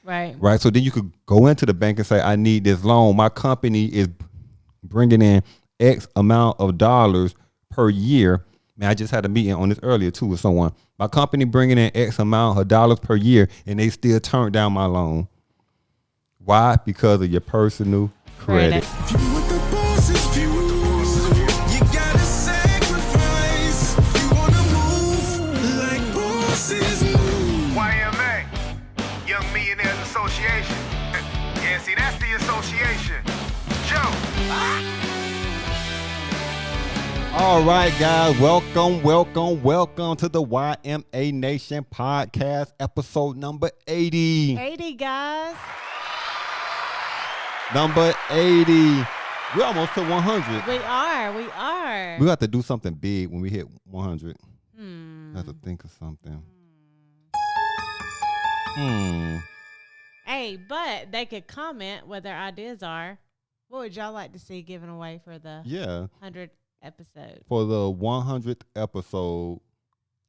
Right. So then you could go into the bank and say, I need this loan. My company is bringing in X amount of dollars per year. Man, I just had a meeting on this earlier too with someone. My company bringing in X amount of dollars per year, and they still turned down my loan. Why? Because of your personal credit. YMA, Young Millionaires Association. Yeah, see, that's the association. Joe. All right, guys, welcome to the YMA Nation podcast, episode number 80. 80, guys. Number 80. We're almost to 100. We are. We got to do something big when we hit 100. I have to think of something. Hey, but they could comment what their ideas are. What would y'all like to see given away for the 100th episode? For the 100th episode,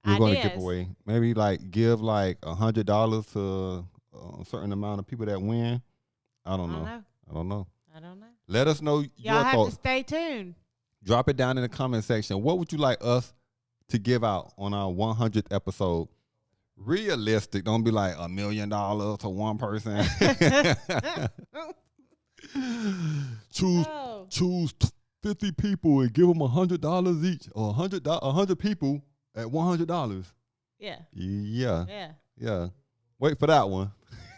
we're going to give away, maybe give like $100 to a certain amount of people that win. I don't know. Let us know your Y'all have thoughts. to stay tuned. Drop it down in the comment section. What would you like us to give out on our 100th episode? Realistic. Don't be like $1 million to one person. Choose 50 people and give them $100 each, or 100 people at $100. Yeah. Wait for that one.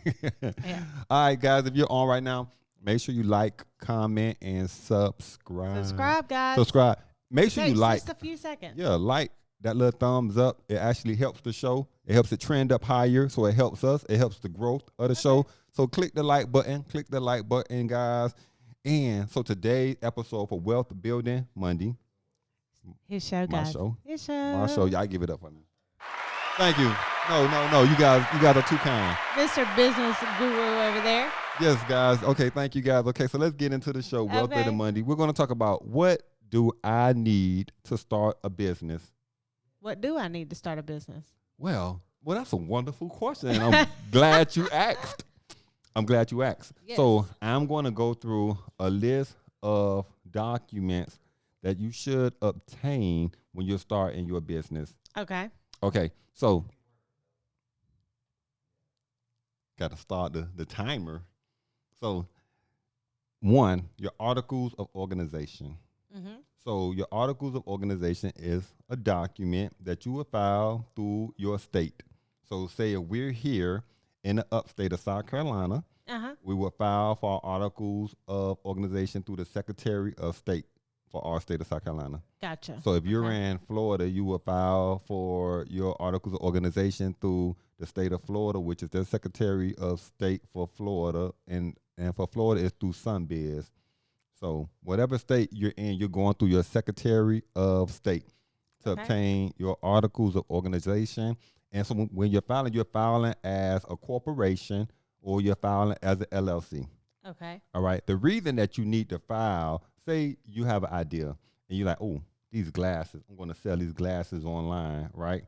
Yeah. All right, guys, if you're on right now, make sure you like, comment, and subscribe. Subscribe, guys. Subscribe. Make sure you like. Just a few seconds. Yeah, like that little thumbs up. It actually helps the show. It helps it trend up higher, so it helps us. It helps the growth of the show. So click the like button. Guys. And so today's episode for Wealth Building Monday. His show, guys. My show. Y'all give it up for me. Thank you. No. You guys are too kind. Mr. Business Guru over there. Yes, guys. Okay, thank you, guys. Okay, so let's get into the show, Wealth Building Monday. We're going to talk about what do I need to start a business? What do I need to start a business? Well, that's a wonderful question, and I'm glad you asked. Yes. So I'm going to go through a list of documents that you should obtain when you're starting your business. Okay. So got to start the timer. So 1, your articles of organization. So your articles of organization is a document that you will file through your state. So say if we're here in the upstate of South Carolina, we will file for our articles of organization through the Secretary of State for our state of South Carolina. Gotcha. So if you're in Florida, you will file for your articles of organization through the state of Florida, which is the Secretary of State for Florida, and for Florida it's through SunBiz. So whatever state you're in, you're going through your Secretary of State to obtain your articles of organization. And so when you're filing as a corporation or you're filing as an LLC. Okay. All right. The reason that you need to file, say you have an idea and you're like, oh, these glasses, I'm going to sell these glasses online, right?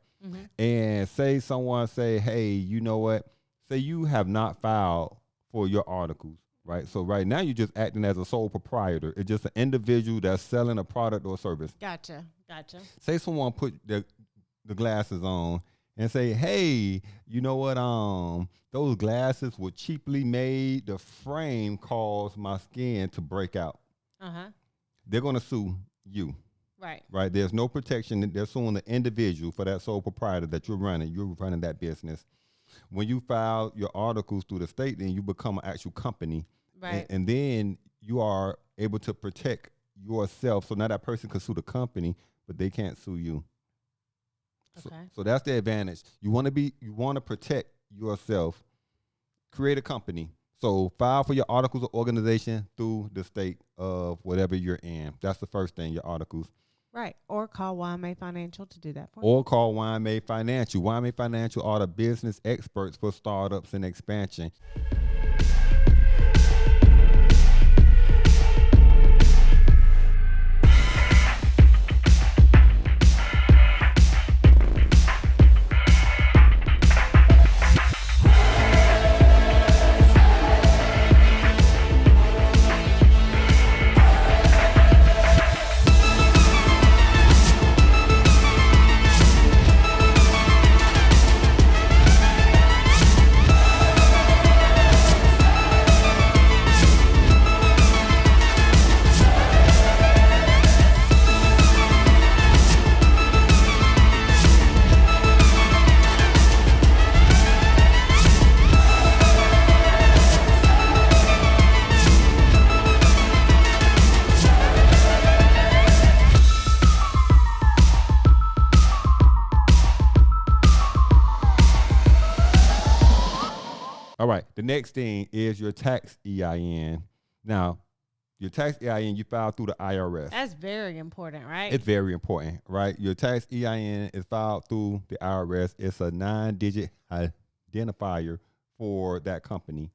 And say someone say, hey, you know what? Say you have not filed for your articles, right? So right now you're just acting as a sole proprietor. It's just an individual that's selling a product or service. Gotcha. Say someone put the glasses on and say, hey, you know what? Those glasses were cheaply made. The frame caused my skin to break out. They're going to sue you. Right. There's no protection. They're suing the individual for that sole proprietor that you're running. You're running that business. When you file your articles through the state, then you become an actual company. Right. And then you are able to protect yourself. So now that person can sue the company, but they can't sue you. Okay. So that's the advantage. You want to protect yourself. Create a company. So file for your articles of organization through the state of whatever you're in. That's the first thing, your articles. Right. Or call YMA Financial to do that for Or call YMA Financial. YMA Financial are the business experts for startups and expansion. The next thing is your tax EIN. Now, your tax EIN you file through the IRS. That's very important, right? It's very important, right? Your tax EIN is filed through the IRS. It's a 9-digit identifier for that company.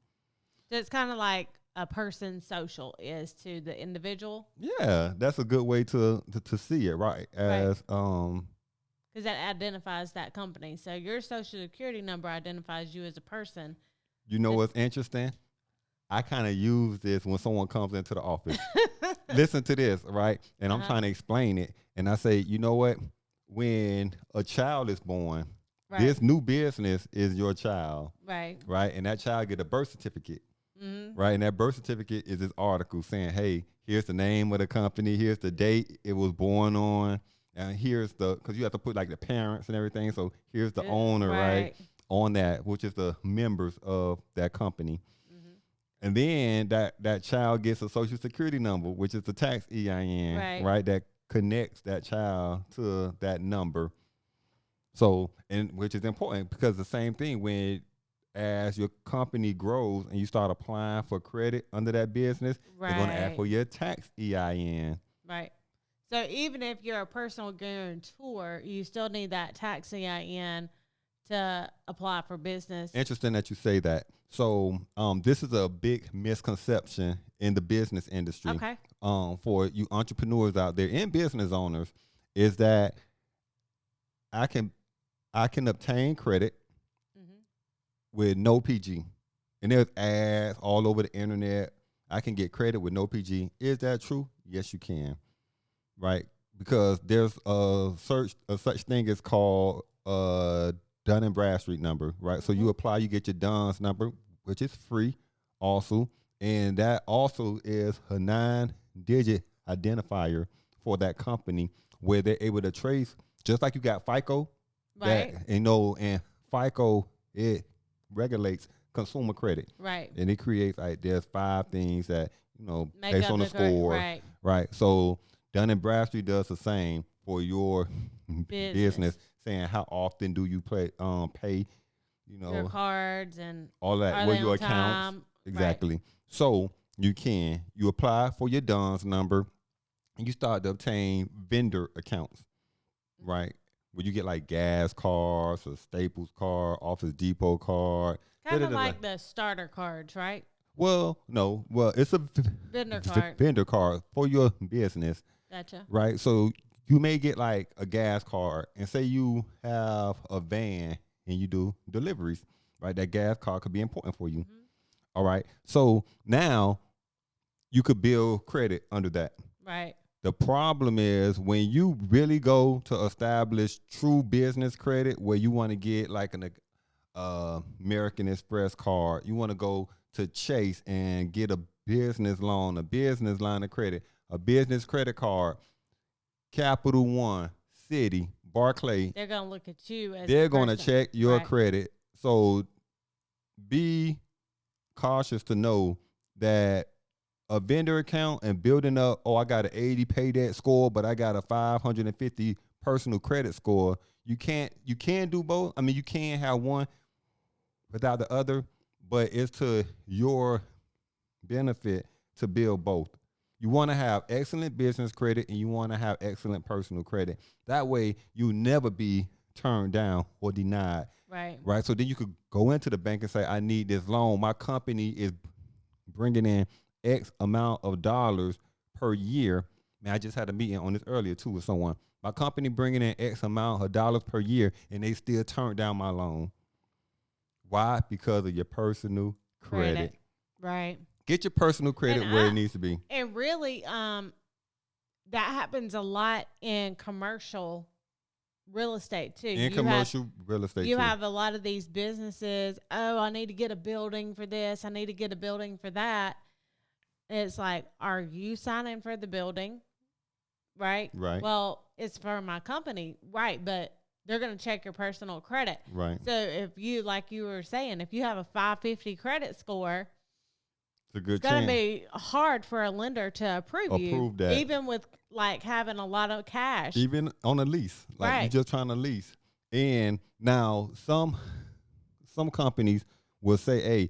So it's kind of like a person's social is to the individual. Yeah, that's a good way to see it, right? As because that identifies that company. So your social security number identifies you as a person. You know what's interesting? I kind of use this when someone comes into the office. Listen to this, right? And I'm trying to explain it. And I say, you know what? When a child is born, this new business is your child. Right. Right. And that child get a birth certificate. Mm-hmm. Right. And that birth certificate is this article saying, hey, here's the name of the company. Here's the date it was born on. And here's because you have to put like the parents and everything. So here's the owner, right? On that, which is the members of that company. And then that child gets a social security number, which is the tax EIN, right? That connects that child to that number. So, and which is important because the same thing as your company grows and you start applying for credit under that business, they're going to ask for your tax EIN. Right. So even if you're a personal guarantor, you still need that tax EIN to apply for business. Interesting that you say that. So this is a big misconception in the business industry. Okay. For you entrepreneurs out there and business owners, is that I can obtain credit with no PG. And there's ads all over the internet. I can get credit with no PG. Is that true? Yes, you can. Right? Because there's a such thing as called Dun and Bradstreet number, right? So you apply, you get your DUNS number, which is free also. And that also is a 9-digit identifier for that company where they're able to trace, just like you got FICO, right? And FICO, it regulates consumer credit. Right. And it creates, there's 5 things that, based on the score. Right. So Dun and Bradstreet does the same for your business, saying how often do you pay, your cards and all that, your accounts. Exactly. Right. So you apply for your DUNS number and you start to obtain vendor accounts, right? Where you get like gas cards, a Staples card, Office Depot card. Kind of like the starter cards, right? Well, no. Well, it's a vendor card for your business. Gotcha. Right. So you may get like a gas card and say you have a van and you do deliveries, right? That gas card could be important for you. Mm-hmm. All right. So now you could build credit under that. Right. The problem is when you really go to establish true business credit where you want to get like an American Express card, you want to go to Chase and get a business loan, a business line of credit, a business credit card, Capital One, Citi, Barclay. They're going to look at you as they're going to check your credit. So be cautious to know that a vendor account and building up, I got an 80 pay debt score, but I got a 550 personal credit score. You can do both. I mean, you can have one without the other, but it's to your benefit to build both. You want to have excellent business credit and you want to have excellent personal credit. That way you never be turned down or denied. Right. Right. So then you could go into the bank and say, I need this loan. My company is bringing in X amount of dollars per year. Man, I just had a meeting on this earlier too with someone. My company bringing in X amount of dollars per year and they still turned down my loan. Why? Because of your personal credit. Right. Get your personal credit where it needs to be. And really, that happens a lot in commercial real estate too. You have a lot of these businesses, I need to get a building for this. I need to get a building for that. It's like, are you signing for the building? Right? Right. Well, it's for my company. Right. But they're going to check your personal credit. Right. So if you, like you were saying, if you have a 550 credit score, it's going to be hard for a lender to approve that. Even with like having a lot of cash. Even on a lease. Like you're just trying to lease. And now some companies will say, hey,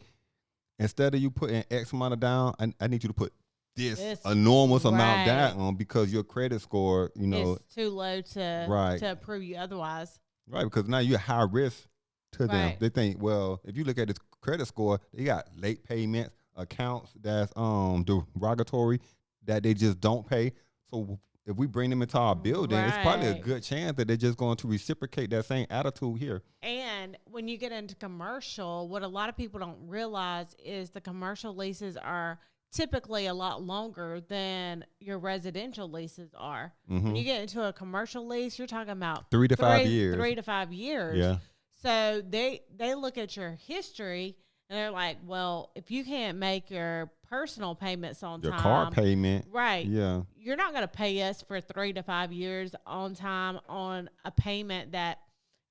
instead of you putting X amount of down, I need you to put this enormous amount down because your credit score, is too low to approve you otherwise. Right, because now you're high risk to them. They think, well, if you look at his credit score, they got late payments, accounts that's derogatory that they just don't pay. So if we bring them into our building, it's probably a good chance that they're just going to reciprocate that same attitude here. And when you get into commercial, what a lot of people don't realize is the commercial leases are typically a lot longer than your residential leases are. When you get into a commercial lease, you're talking about 3 to 5 years. 3 to 5 years. Yeah. So they look at your history and they're like, well, if you can't make your personal payments on time, your car payment, yeah, you're not going to pay us for 3 to 5 years on time on a payment that,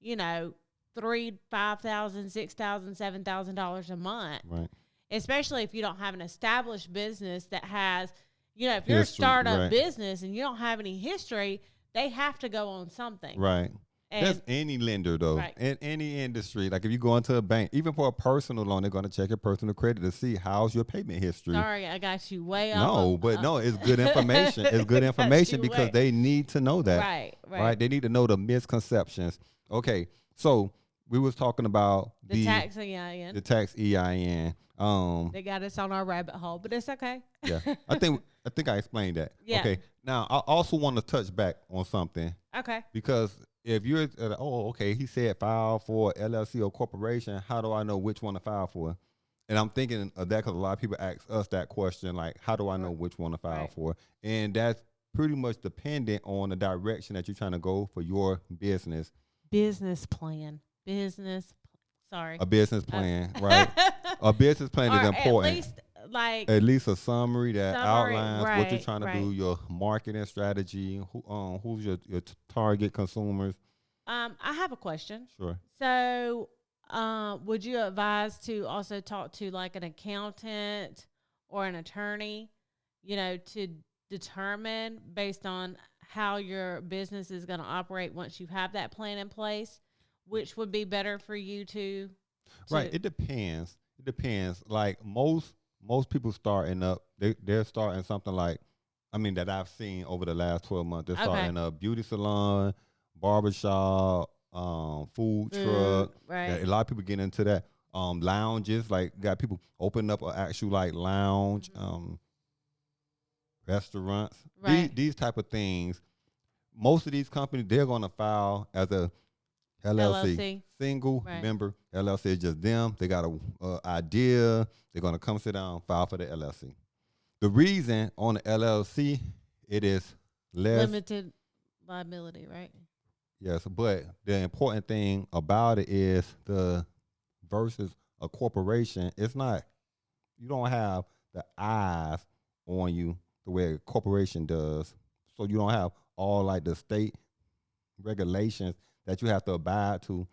$3,000, $5,000, $6,000, $7,000 a month. Right. Especially if you don't have an established business that has, if you're a startup business and you don't have any history, they have to go on something. Right. And that's any lender, though, in any industry. Like if you go into a bank, even for a personal loan, they're going to check your personal credit to see how's your payment history. Sorry, I got you way off. No, it's good information. It's good information because they need to know that. Right. They need to know the misconceptions. Okay, so we was talking about the tax EIN. The tax EIN. They got us on our rabbit hole, but it's okay. Yeah, I think I explained that. Yeah. Okay. Now I also want to touch back on something. Okay. Because if you're, he said file for LLC or corporation. How do I know which one to file for? And I'm thinking of that because a lot of people ask us that question, like, how do I know which one to file for? And that's pretty much dependent on the direction that you're trying to go for your business. Business plan. A business plan, right? A business plan is important. At least a summary that outlines what you're trying to do, your marketing strategy, who's your target consumers. I have a question. Sure. So, would you advise to also talk to like an accountant or an attorney, to determine based on how your business is going to operate once you have that plan in place, which would be better for you to Right. It depends. Like most people starting up, they're starting something like, that I've seen over the last 12 months. They're starting a beauty salon, barbershop, food truck. Right. A lot of people get into that. Lounges, like got people opening up an actual like lounge, restaurants, these type of things. Most of these companies, they're going to file as a LLC. Single member LLC. It's just them. They got a idea. They're going to come sit down, file for the LLC. The reason on the LLC, it is less limited liability, right? Yes, but the important thing about it is versus a corporation. It's not, you don't have the eyes on you the way a corporation does. So you don't have all like the state regulations that you have to abide to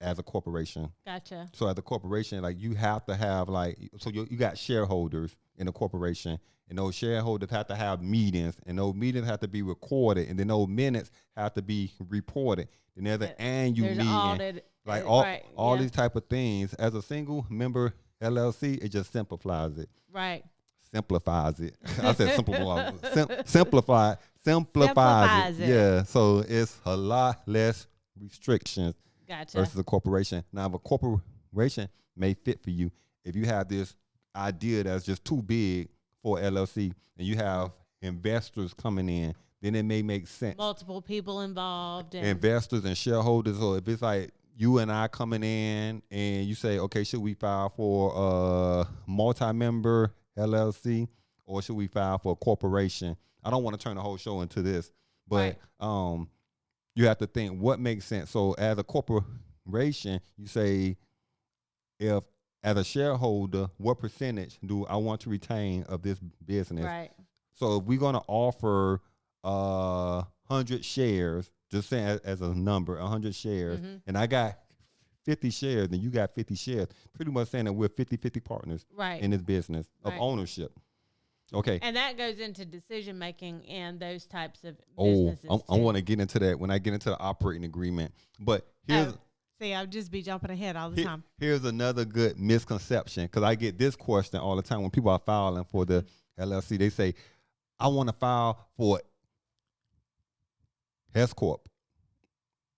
as a corporation. Gotcha. So as a corporation, like you have to have you got shareholders in a corporation, and those shareholders have to have meetings, and those meetings have to be recorded, and then those minutes have to be reported. And there's an annual meeting, audit, like all these type of things. As a single member LLC, it just simplifies it. Right. Simplifies it. I said simplifies it. Yeah. So it's a lot less restrictions. Gotcha. Versus a corporation. Now, if a corporation may fit for you, if you have this idea that's just too big for LLC and you have investors coming in, then it may make sense. Multiple people involved. Investors and shareholders. Or if it's like you and I coming in and you say, okay, should we file for a multi-member LLC or should we file for a corporation? I don't want to turn the whole show into this, but you have to think what makes sense. So as a corporation, you say, if as a shareholder, what percentage do I want to retain of this business? Right. So if we're going to offer 100 shares, just saying as a number, 100 shares, and I got 50 shares and you got 50 shares, pretty much saying that we're 50-50 partners in this business of ownership. Okay. And that goes into decision making and those types of businesses. I want to get into that when I get into the operating agreement. But here's See, I'll just be jumping ahead all the time. Here's another good misconception, because I get this question all the time when people are filing for the LLC. They say, I want to file for SCorp,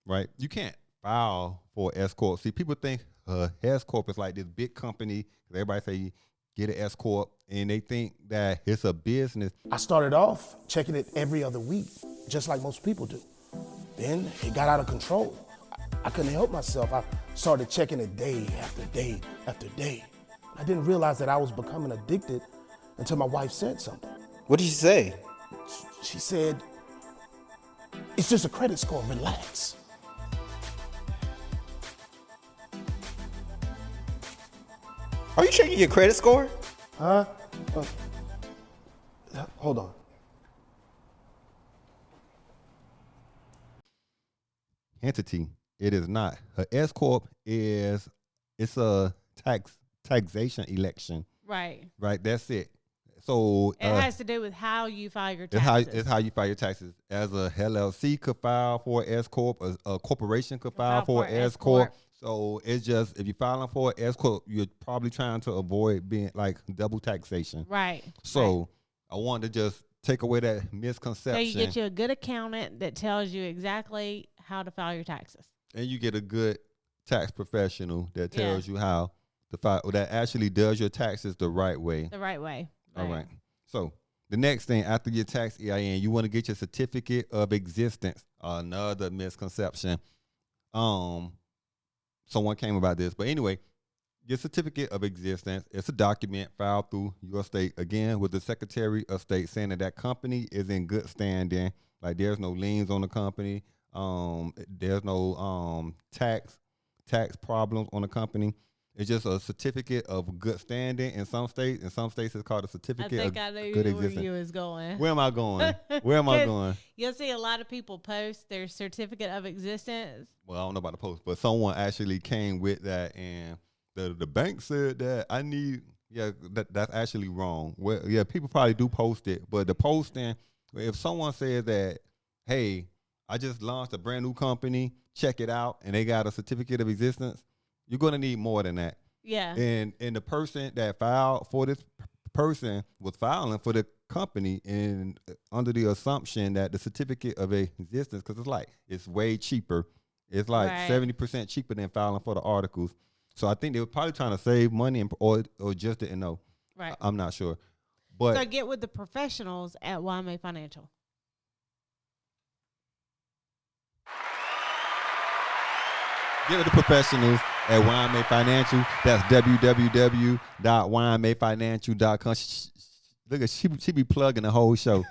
right? You can't file for SCorp. See, people think SCorp is like this big company. Everybody say, get an SCorp, and they think that it's a business. I started off checking it every other week, just like most people do. Then it got out of control. I couldn't help myself. I started checking it day after day after day. I didn't realize that I was becoming addicted until my wife said something. What did she say? She said, it's just a credit score, relax. Are you checking your credit score? Huh? Hold on. Entity. It is not. Her SCorp it's a taxation election. Right. Right. That's it. So it has to do with how you file your taxes. It's how you file your taxes. As a LLC could file for SCorp, a corporation could file for SCorp. So it's just, if you're filing for SCorp, you're probably trying to avoid being like double taxation. Right. So I wanted to just take away that misconception. So you get you a good accountant that tells you exactly how to file your taxes. And you get a good tax professional that tells you how to file, that actually does your taxes the right way. The right way. All right. So the next thing after your tax EIN, you want to get your certificate of existence. Another misconception. Someone came about this, but anyway, your certificate of existence, it's a document filed through your state, again, with the Secretary of State, saying that company is in good standing. Like, there's no liens on the company. There's no tax problems on the company. It's just a certificate of good standing in some states. In some states, it's called a certificate of good existence. Where you was going. Where am I going? Where am I going? You'll see a lot of people post their certificate of existence. Well, I don't know about the post, but someone actually came with that, and the bank said that I need. Yeah, that's actually wrong. Well, yeah, people probably do post it, but the posting, if someone says that, hey, I just launched a brand new company, check it out, and they got a certificate of existence, you're going to need more than that. Yeah. And the person that filed for this person was filing for the company and under the assumption that the certificate of existence, because it's way cheaper. It's like 70% cheaper than filing for the articles. So I think they were probably trying to save money or just didn't know. Right. I'm not sure. But so get with the professionals at YMA Financial. Get with the professionals at YMA Financial. That's www.ymafinancial.com. Look at she be plugging the whole show.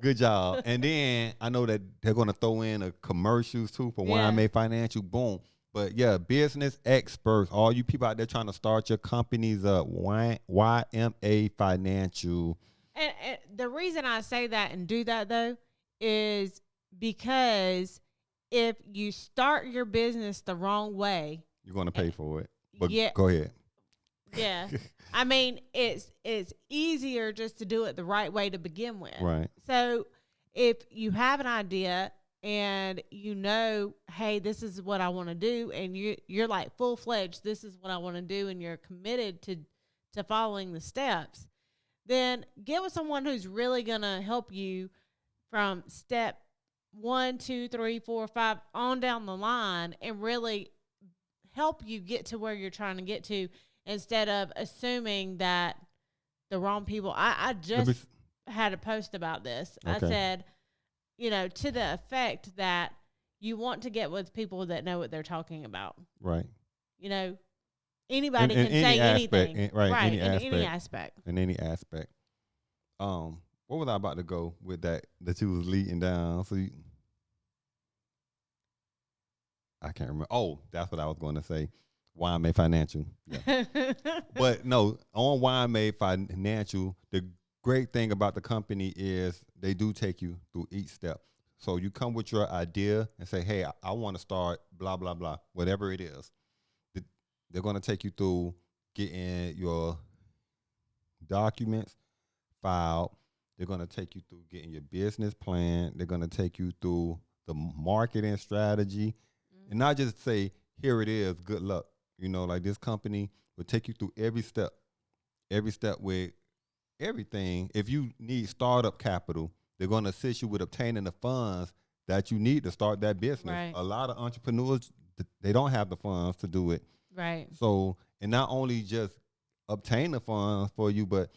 Good job. And then I know that they're going to throw in a commercials too for YMA Financial. Boom. But yeah, business experts, all you people out there trying to start your companies up, YMA Financial. And the reason I say that and do that though is because if you start your business the wrong way, you're going to pay for it. But go ahead. Yeah. I mean, it's easier just to do it the right way to begin with. Right. So if you have an idea and you know, hey, this is what I want to do, and you're like full-fledged, this is what I want to do, and you're committed to following the steps, then get with someone who's really going to help you from step 1, 2, 3, 4, 5 on down the line and really help you get to where you're trying to get to, instead of assuming that the wrong people. I just had a post about this. Okay. I said, to the effect that you want to get with people that know what they're talking about. Right. Anybody can say anything. In any aspect. In any aspect. What was I about to go with that you was leading down? So I can't remember. Oh, that's what I was going to say. YMA Financial. Yeah. But no, on YMA Financial, the great thing about the company is they do take you through each step. So you come with your idea and say, hey, I want to start blah, blah, blah, whatever it is. They're going to take you through getting your documents filed. They're going to take you through getting your business plan. They're going to take you through the marketing strategy. And not just say, here it is. Good luck. You know, like this company will take you through every step with everything. If you need startup capital, they're going to assist you with obtaining the funds that you need to start that business. Right. A lot of entrepreneurs, they don't have the funds to do it. Right. So, and not only just obtain the funds for you, but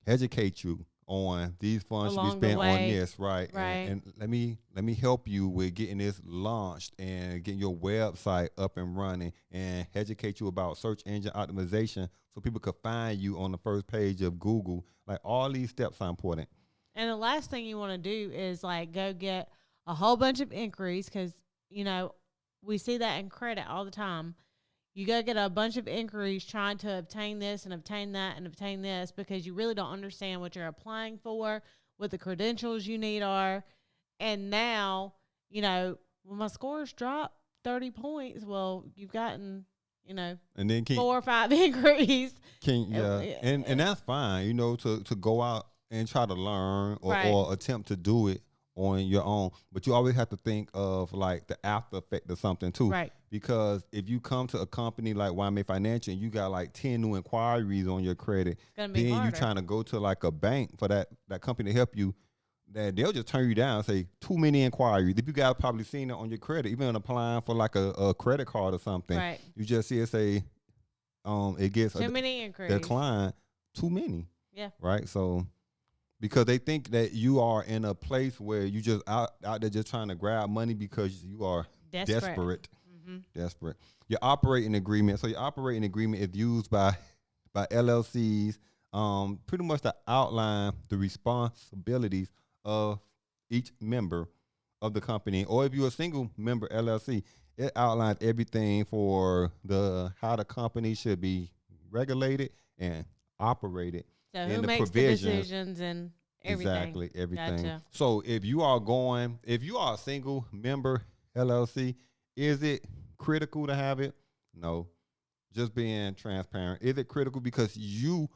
educate you on these funds should be spent on this, right? Right. And let me help you with getting this launched and getting your website up and running, and educate you about search engine optimization so people could find you on the first page of Google. Like, all these steps are important. And the last thing you want to do is like go get a whole bunch of inquiries, because, you know, we see that in credit all the time. You go get a bunch of inquiries trying to obtain this and obtain that and obtain this, because you really don't understand what you're applying for, what the credentials you need are. And now, you know, when my scores drop 30 points, well, you've gotten, you know, and then 4 or 5 inquiries. And that's fine, you know, to go out and try to learn or attempt to do it on your own. But you always have to think of like the after effect of something too. Right. Because if you come to a company like YMA Financial and you got like 10 new inquiries on your credit, then you trying to go to like a bank for that company to help you, that they'll just turn you down and say, too many inquiries. If you guys probably seen it on your credit, even applying for like a credit card or something, right, you just see it say, it gets too many inquiries. Decline, too many. Yeah. Right. So, because they think that you are in a place where you just out there just trying to grab money because you are desperate. Mm-hmm. Desperate. Your operating agreement. So your operating agreement is used by LLCs, pretty much to outline the responsibilities of each member of the company. Or if you're a single member LLC, it outlines everything for how the company should be regulated and operated. So who makes the decisions and everything. Exactly, everything. Gotcha. So if you are a single member LLC, is it critical to have it? No. Just being transparent. Is it critical because you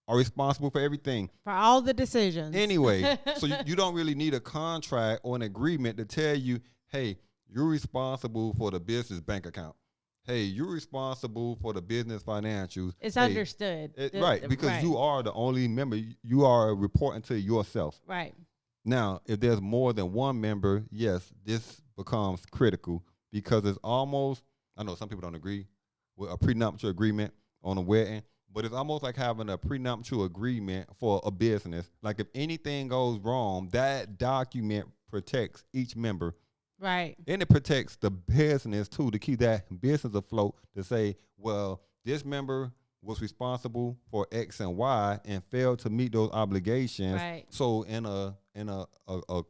are responsible for everything? For all the decisions. Anyway, so you don't really need a contract or an agreement to tell you, hey, you're responsible for the business bank account. Hey, you're responsible for the business financials. It's understood. Right, because you are the only member. You are reporting to yourself. Right. Now, if there's more than one member, yes, this becomes critical because it's almost, I know some people don't agree with a prenuptial agreement on a wedding, but it's almost like having a prenuptial agreement for a business. Like if anything goes wrong, that document protects each member. Right. And it protects the business, too, to keep that business afloat, to say, well, this member was responsible for X and Y and failed to meet those obligations. Right. So in a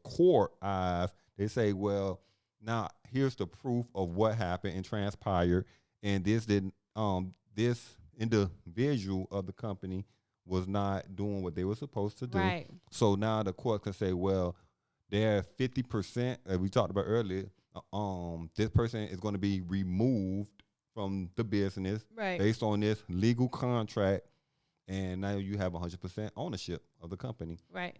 court eyes, they say, well, now here's the proof of what happened and transpired, and this individual of the company was not doing what they were supposed to do. Right. So now the court can say, well, they're 50%, as we talked about earlier, this person is going to be removed from the business based on this legal contract, and now you have 100% ownership of the company. Right.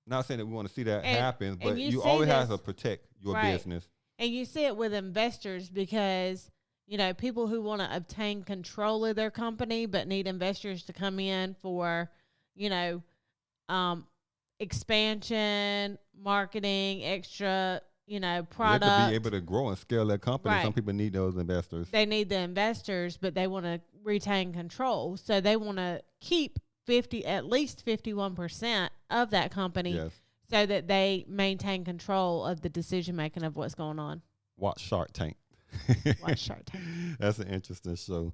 Not saying that we want to see that happen, but you see always have to protect your business. And you see it with investors because, you know, people who want to obtain control of their company but need investors to come in for, you know, expansion, marketing, extra, you know, product. You have to be able to grow and scale that company. Right. Some people need those investors. They need the investors, but they want to retain control. So they want to keep at least 51% of that company, so that they maintain control of the decision making of what's going on. Watch Shark Tank. Watch Shark Tank. That's an interesting show.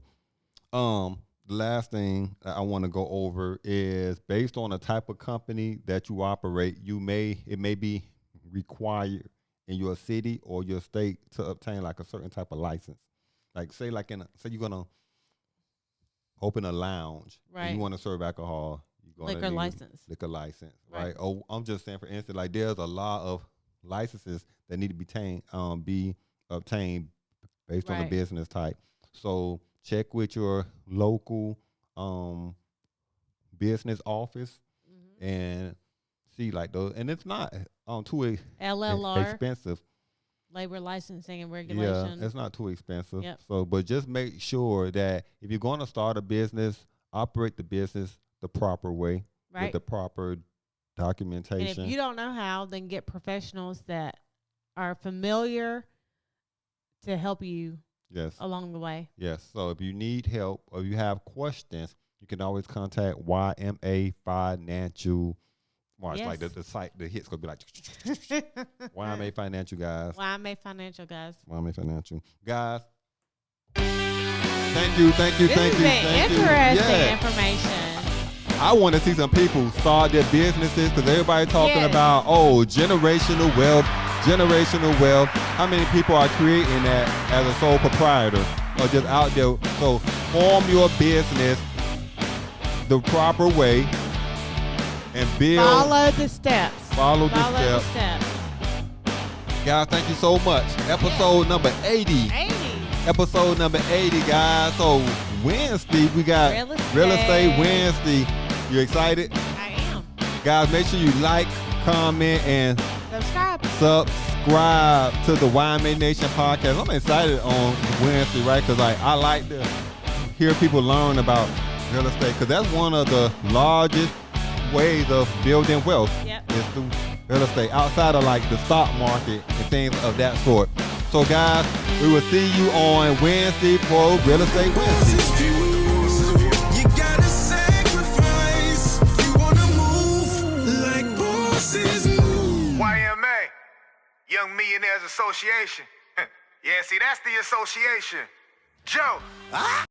The last thing I want to go over is based on the type of company that you operate, it may be required in your city or your state to obtain like a certain type of license. Like say you're gonna open a lounge, and you want to serve alcohol. Liquor license, right? Oh, I'm just saying, for instance, like there's a lot of licenses that need to be obtained based on the business type. So check with your local business office and see like those. And it's not too LLR. expensive. labor licensing and regulation. Yeah, it's not too expensive. Yep. So, but just make sure that if you're going to start a business, operate the business the proper way, with the proper documentation. And if you don't know how, then get professionals that are familiar to help you along the way. Yes. So if you need help or you have questions, you can always contact YMA Financial. Watch like the site, the hit's gonna be like YMA Financial, guys. YMA Financial, guys. YMA Financial, guys. Thank you. This has been interesting information. I want to see some people start their businesses because everybody talking about generational wealth. How many people are creating that as a sole proprietor or just out there? So form your business the proper way and build. Follow the steps. Follow the steps. Guys, thank you so much. Episode number 80. Episode number 80, guys. So Wednesday, we got Real Estate Wednesday. You excited? I am. Guys, make sure you like, comment, and subscribe to the YMA Nation podcast. I'm excited on Wednesday, right? Because I like to hear people learn about real estate because that's one of the largest ways of building wealth is through real estate outside of like the stock market and things of that sort. So guys, we will see you on Wednesday for Real Estate Wednesday. You gotta sacrifice. You wanna move like bosses move. YMA, Young Millionaires Association. Yeah, see, that's the association. Joe.